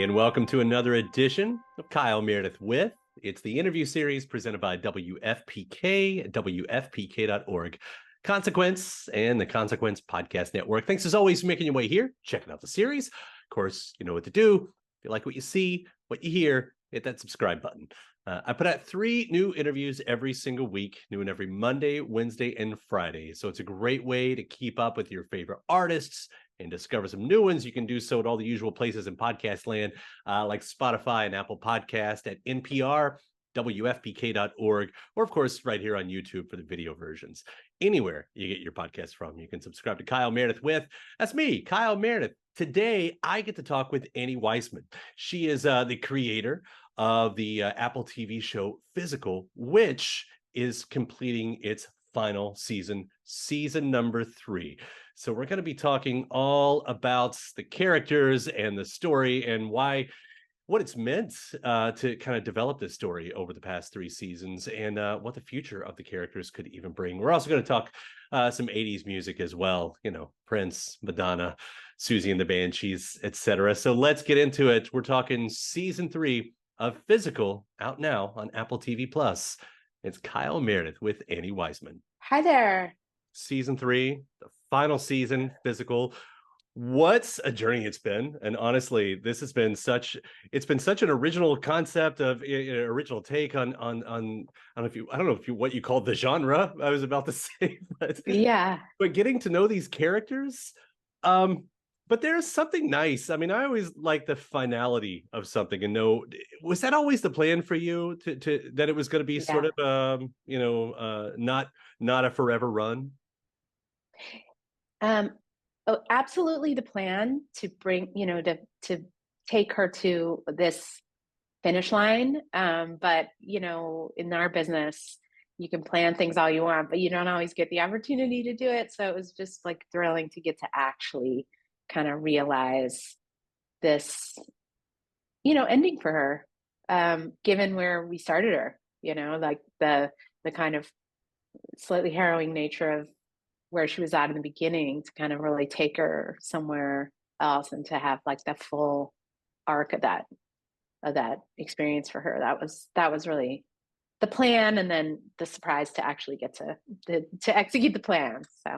And welcome to another edition of Kyle Meredith with. It's the interview series presented by WFPK, WFPK.org, Consequence, and the Consequence Podcast Network. Thanks as always for making your way here, checking out the series. Of course, you know what to do. If you like what you see, what you hear, hit that subscribe button. I put out 3 new interviews every single week, new and every Monday, Wednesday, and Friday. So it's a great way to keep up with your favorite artists and discover some new ones. You can do so at all the usual places in podcast land, like Spotify and Apple Podcast, at NPR, WFPK.org, or of course, right here on YouTube for the video versions. Anywhere you get your podcast from, you can subscribe to Kyle Meredith with. That's me, Kyle Meredith. Today, I get to talk with Annie Weisman. She is the creator of the Apple TV show Physical, which is completing its final season, season number 3. So we're going to be talking all about the characters and the story and what it's meant to kind of develop this story over the past 3 seasons and what the future of the characters could even bring. We're also going to talk some 80s music as well, you know, Prince, Madonna, Susie and the Banshees, etc. So let's get into it. We're talking season 3 of Physical, out now on Apple TV Plus. It's Kyle Meredith with Annie Weisman. Hi there. Season 3, the final season, Physical. What a journey it's been. And honestly, this has been such an original concept of original take on I don't know if you what you call the genre, I was about to say, but getting to know these characters. But there's something nice. I mean, I always like the finality of something and know, was that always the plan for you to that it was going to be sort of not a forever run? Oh, absolutely the plan to bring, to take her to this finish line. But, in our business, you can plan things all you want, but you don't always get the opportunity to do it. So it was just like thrilling to get to actually kind of realize this, ending for her, given where we started her, like the kind of slightly harrowing nature of where she was at in the beginning, to kind of really take her somewhere else and to have like the full arc of that experience for her. That was really the plan, and then the surprise to actually get to execute the plan. So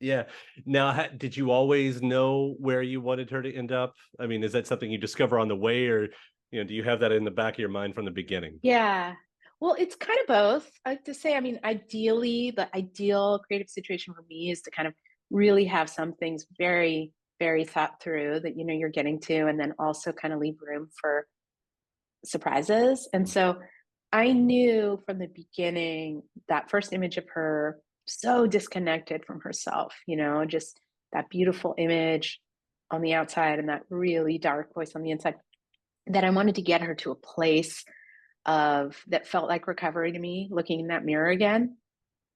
yeah. Now, did you always know where you wanted her to end up? I mean, is that something you discover on the way, or do you have that in the back of your mind from the beginning? Yeah. Well, it's kind of both. I like to say, I mean, ideally, the ideal creative situation for me is to kind of really have some things very, very thought through that, you're getting to, and then also kind of leave room for surprises. And so I knew from the beginning that first image of her so disconnected from herself, just that beautiful image on the outside and that really dark voice on the inside, that I wanted to get her to a place that felt like recovery to me, looking in that mirror again.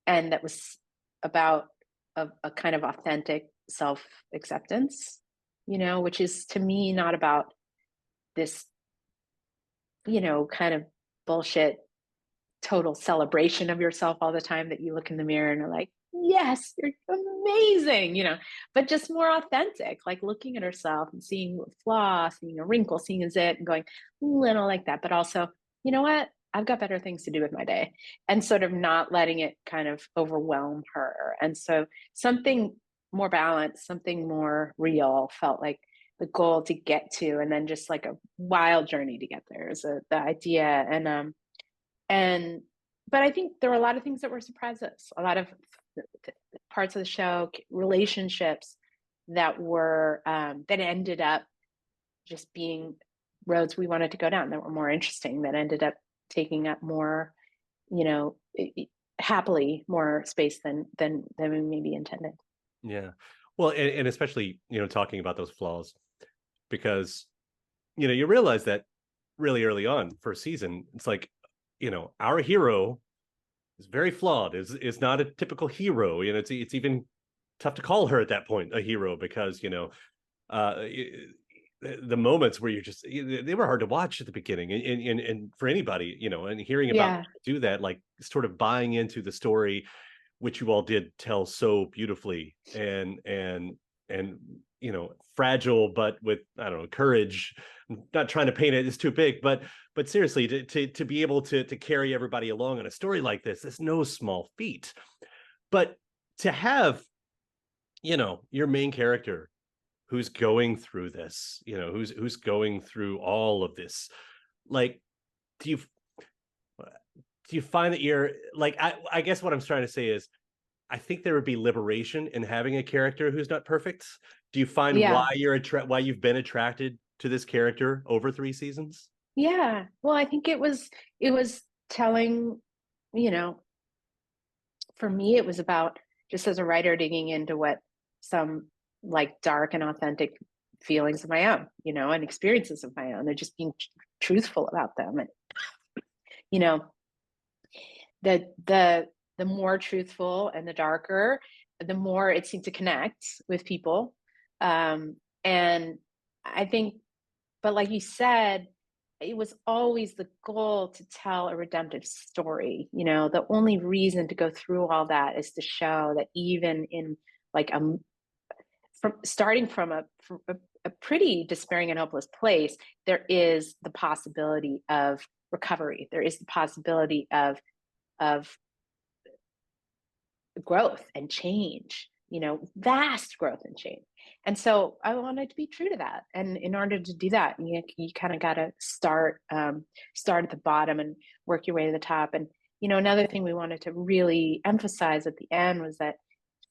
And that was about a kind of authentic self-acceptance, which is to me not about this, kind of bullshit total celebration of yourself all the time, that you look in the mirror and are like, yes, you're amazing, but just more authentic, like looking at herself and seeing a flaw, seeing a wrinkle, seeing a zit, and going, little like that, but also, you know what? I've got better things to do with my day, and sort of not letting it kind of overwhelm her. And so something more balanced, something more real felt like the goal to get to, and then just like a wild journey to get there is the idea. But I think there were a lot of things that were surprises, a lot of parts of the show, relationships that ended up just being roads we wanted to go down, that were more interesting, that ended up taking up more, happily more space than we maybe intended. Yeah. Well, and especially, talking about those flaws, because, you realize that really early on, first season, it's like, our hero is very flawed, is not a typical hero. It's even tough to call her at that point a hero, because, the moments where they were hard to watch at the beginning, and for anybody, and hearing about do that, like sort of buying into the story, which you all did tell so beautifully, and fragile, but with, I don't know, courage. I'm not trying to paint it as too big, but seriously, to be able to carry everybody along on a story like this is no small feat. But to have, your main character who's going through this, who's going through all of this, like, do you find that you're like, I guess what I'm trying to say is, I think there would be liberation in having a character who's not perfect. Do you find why Yeah. why you've been attracted to this character over 3 seasons? Yeah. Well, I think it was telling, you know, for me, it was about, just as a writer, digging into what some like dark and authentic feelings of my own, and experiences of my own. They're just being truthful about them. And, you know, the more truthful and the darker, the more it seemed to connect with people. And I think, but like you said, it was always the goal to tell a redemptive story. The only reason to go through all that is to show that even in like starting from a pretty despairing and hopeless place, there is the possibility of recovery. There is the possibility of growth and change, vast growth and change. And so I wanted to be true to that. And in order to do that, you kind of got to start at the bottom and work your way to the top. And, another thing we wanted to really emphasize at the end was that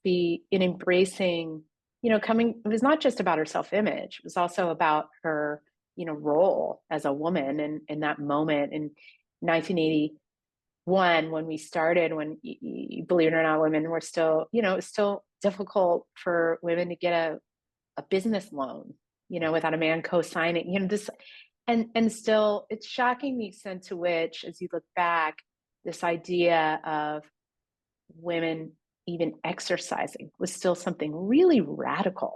in embracing, it was not just about her self-image, it was also about her, role as a woman. And in that moment in 1981, when we started, when believe it or not, women were still, it's still difficult for women to get a business loan, without a man co-signing, this, and still it's shocking the extent to which, as you look back, this idea of women even exercising was still something really radical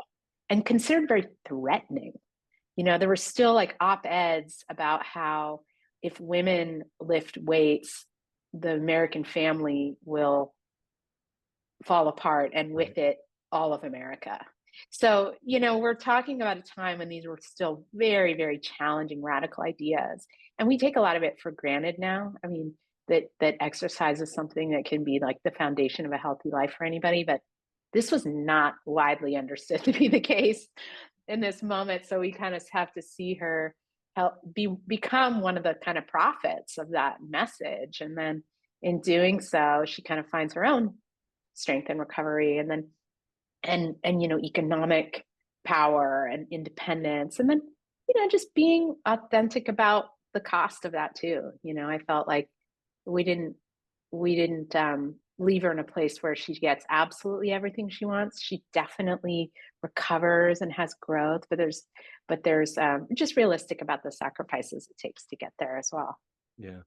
and considered very threatening. There were still like op-eds about how if women lift weights, the American family will fall apart, and with it, all of America. So, we're talking about a time when these were still very, very challenging, radical ideas. And we take a lot of it for granted now. I mean, that exercise is something that can be like the foundation of a healthy life for anybody, but this was not widely understood to be the case in this moment. So we kind of have to see her become one of the kind of prophets of that message. And then in doing so, she kind of finds her own strength and recovery, and then and economic power and independence, and then just being authentic about the cost of that too. I felt like we didn't leave her in a place where she gets absolutely everything she wants. She definitely recovers and has growth, but there's just realistic about the sacrifices it takes to get there as well. Yeah,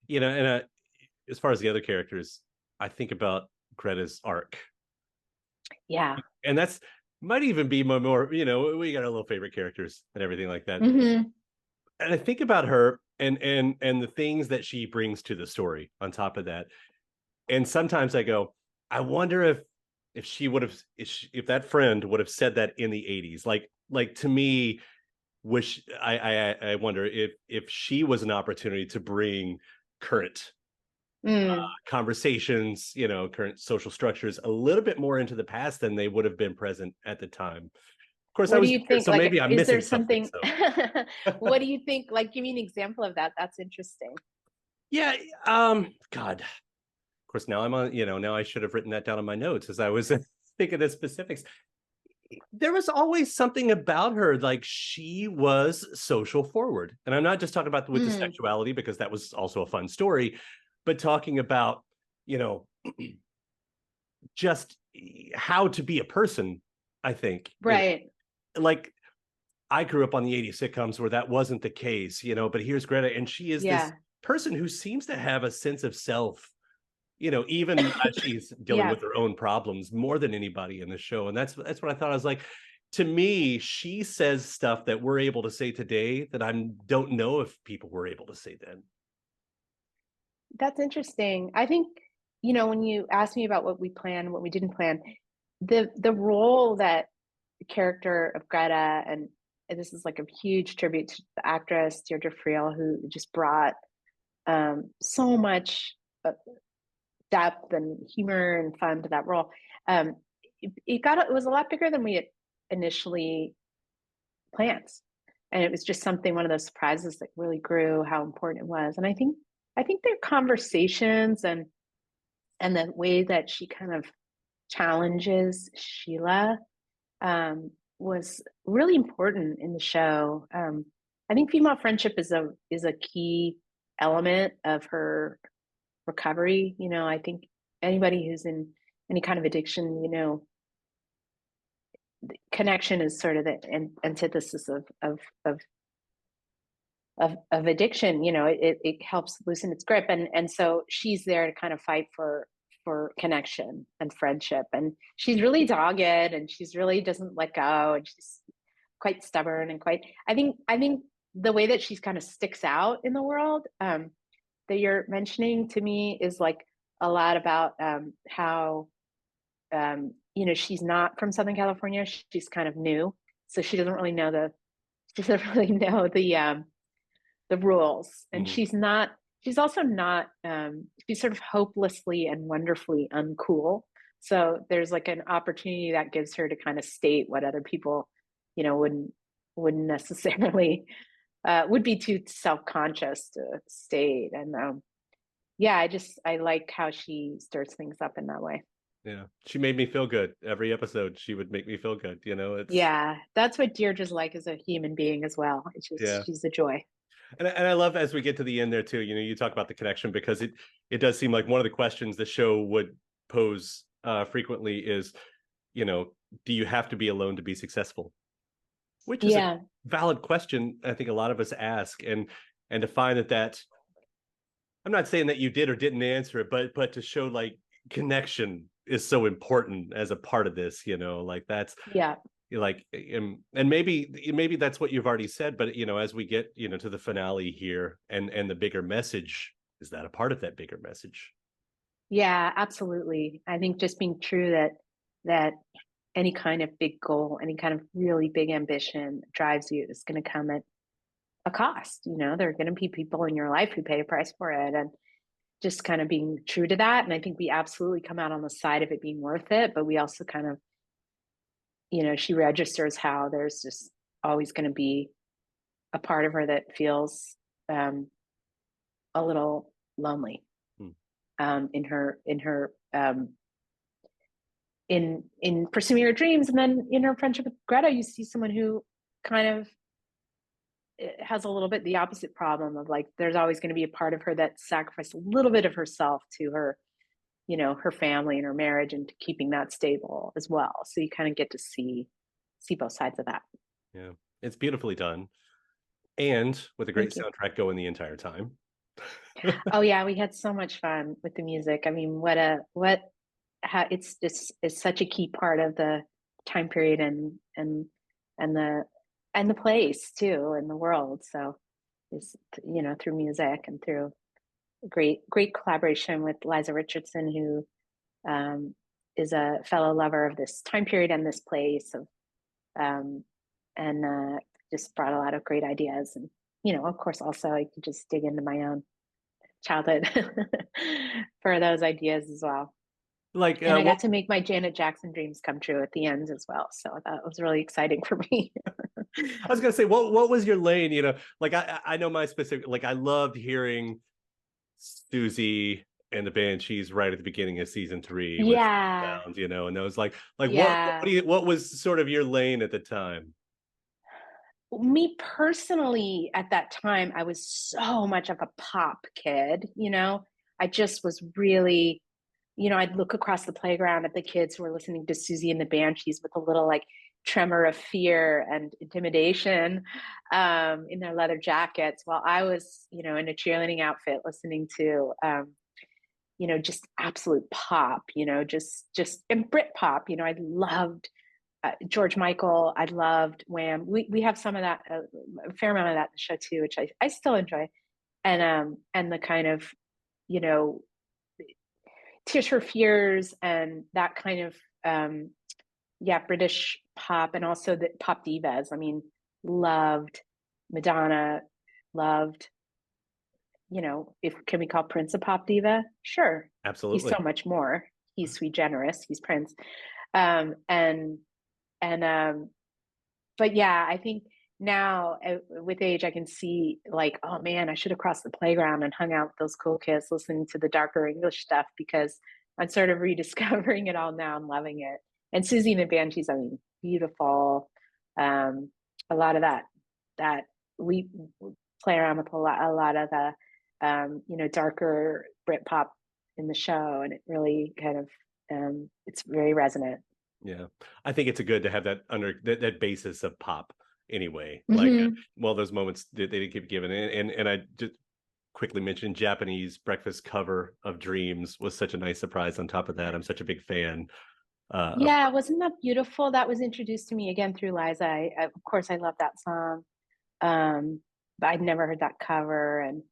and as far as the other characters, I think about Greta's arc. Yeah. And that's might even be more, we got our little favorite characters and everything like that. Mm-hmm. And I think about her and the things that she brings to the story on top of that. And sometimes I go, I wonder if she would have, if that friend would have said that in the 80s. Like to me, I wonder if she was an opportunity to bring current conversations, current social structures a little bit more into the past than they would have been present at the time. Of course, what do you think? so like, maybe I'm is missing there something? so. What do you think? Like, give me an example of that. That's interesting. Yeah. God. Of course, now I'm on. Now I should have written that down in my notes as I was thinking of specifics. There was always something about her, like she was social forward, and I'm not just talking about with the sexuality, because that was also a fun story, but talking about just how to be a person. I think, right. Like I grew up on the 80s sitcoms where that wasn't the case, but here's Greta, and she is this person who seems to have a sense of self, even as she's dealing with her own problems more than anybody in the show. And that's what I thought. I was like, to me, she says stuff that we're able to say today that I don't know if people were able to say then. That's interesting. I think, when you asked me about what we planned, what we didn't plan, the role that character of Greta, and this is like a huge tribute to the actress Dierdre Friel, who just brought so much depth and humor and fun to that role. It was a lot bigger than we had initially planned, and it was just something, one of those surprises that really grew how important it was. And I think their conversations and the way that she kind of challenges Sheila was really important in the show. I think female friendship is a key element of her recovery. I think anybody who's in any kind of addiction, connection is sort of the antithesis of addiction. It helps loosen its grip, and so she's there to kind of fight for connection and friendship, and she's really dogged, and she's really doesn't let go, and she's quite stubborn, and quite I think the way that she's kind of sticks out in the world that you're mentioning to me is like a lot about how she's not from Southern California. She's kind of new, so she doesn't really know the rules, and Mm-hmm. she's also not she's sort of hopelessly and wonderfully uncool. So there's like an opportunity that gives her to kind of state what other people wouldn't necessarily would be too self-conscious to state. And yeah, I like how she stirs things up in that way. Yeah, she made me feel good. Every episode, she would make me feel good. It's Yeah, that's what Deirdre's like as a human being as well. It's yeah. just she's a joy. And I love as we get to the end there too. You talk about the connection because it does seem like one of the questions the show would pose frequently is, do you have to be alone to be successful? Which is a Yeah. valid question. I think a lot of us ask, and to find that I'm not saying that you did or didn't answer it, but to show like connection is so important as a part of this. Like that's Yeah. like and maybe that's what you've already said, but as we get to the finale here and the bigger message, is that a part of that bigger message? Yeah, absolutely. I think just being true that any kind of big goal, any kind of really big ambition drives you is going to come at a cost. There are going to be people in your life who pay a price for it, and just kind of being true to that. And I think we absolutely come out on the side of it being worth it, but we also kind of, she registers how there's just always going to be a part of her that feels a little lonely Hmm. in her in pursuing her dreams. And then in her friendship with Greta, you see someone who kind of has a little bit the opposite problem of like there's always going to be a part of her that sacrificed a little bit of herself to her her family and her marriage, and to keeping that stable as well. So you kind of get to see both sides of that. Yeah, it's beautifully done, and with a great Thank you. soundtrack going the entire time. Oh yeah, we had so much fun with the music. I mean, how it's just is such a key part of the time period, and the place too, and the world. So is through music and through great collaboration with Liza Richardson, who is a fellow lover of this time period and this place of and just brought a lot of great ideas. And of course also I could just dig into my own childhood for those ideas as well. Like And I got to make my Janet Jackson dreams come true at the end as well, so that was really exciting for me. I was gonna say, what was your lane? Like I know my specific. Like I loved hearing Susie and the Banshees right at the beginning of season 3 with Yeah. Sounds, and I was like Yeah. what was sort of your lane at the time? Me personally, at that time, I was so much of a pop kid. I just was really, I'd look across the playground at the kids who were listening to Susie and the Banshees with a little like tremor of fear and intimidation in their leather jackets, while I was, in a cheerleading outfit listening to, just absolute pop, just and Brit pop. I loved George Michael. I loved Wham. We have some of that, a fair amount of that in the show too, which I still enjoy. And the kind of, you know, Tears for Fears and that kind of British pop, and also the pop divas. I mean, loved Madonna, loved, if can we call Prince a pop diva? Sure. He's Absolutely. so much more. He's sweet generous. He's Prince. And but yeah, I think now with age, I can see like, oh man, I should have crossed the playground and hung out with those cool kids listening to the darker English stuff, because I'm sort of rediscovering it all now and loving it. And Susie and the Banshees, I mean, beautiful. A lot of that we play around with a lot of the darker Britpop in the show, and it really kind of it's very resonant. Yeah, I think it's good to have that that basis of pop anyway. Like, Mm-hmm. well, those moments that they keep giving, and I just quickly mentioned Japanese breakfast cover of Dreams was such a nice surprise. On top of that, I'm such a big fan of. Yeah, wasn't that beautiful? That was introduced to me again through Liza. Of course, I love that song, but I'd never heard that cover, and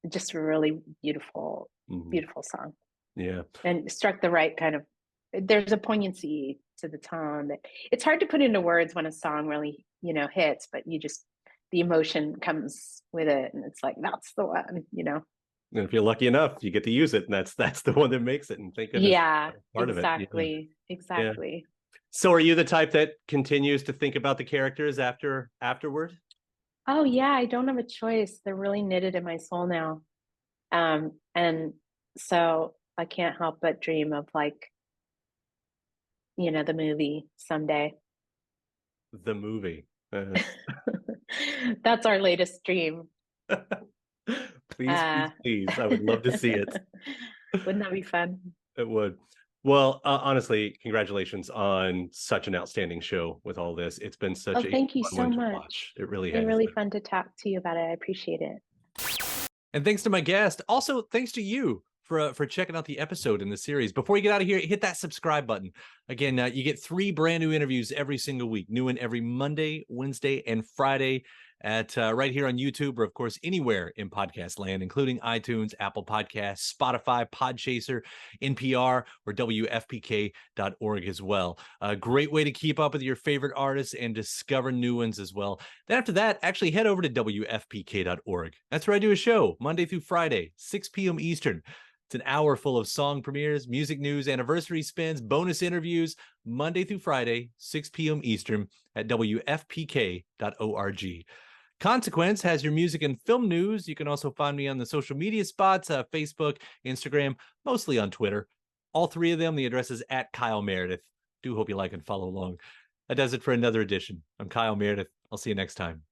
just a really beautiful, beautiful song. Yeah, and struck the right kind of. There's a poignancy to the tone that it's hard to put into words when a song really hits, but the emotion comes with it, and it's like that's the one. and if you're lucky enough, you get to use it, and that's the one that makes it. And thank goodness, Yeah, part of it. exactly. So, are you the type that continues to think about the characters afterward? Oh yeah, I don't have a choice. They're really knitted in my soul now, and so I can't help but dream of like the movie someday. The movie. That's our latest dream. Please, please, please. I would love to see it. Wouldn't that be fun? It would. Well, honestly, congratulations on such an outstanding show with all this. It's been such a thank you fun so one to much. watch. It really It's has. really fun to talk to you about it. I appreciate it. And thanks to my guest. Also, thanks to you for checking out the episode in the series. Before you get out of here, hit that subscribe button. Again, you get 3 brand new interviews every single week. New one every Monday, Wednesday, and Friday at right here on YouTube, or of course anywhere in podcast land, including iTunes, Apple Podcasts, Spotify, Podchaser, NPR, or WFPK.org as well. A great way to keep up with your favorite artists and discover new ones as well. Then after that, actually head over to WFPK.org. That's where I do a show Monday through Friday, 6 p.m. Eastern. It's an hour full of song premieres, music news, anniversary spins, bonus interviews, Monday through Friday, 6 p.m. Eastern at WFPK.org. Consequence has your music and film news. You can also find me on the social media spots, Facebook, Instagram, mostly on Twitter. All 3 of them, the address is at Kyle Meredith. Do hope you like and follow along. That does it for another edition. I'm Kyle Meredith. I'll see you next time.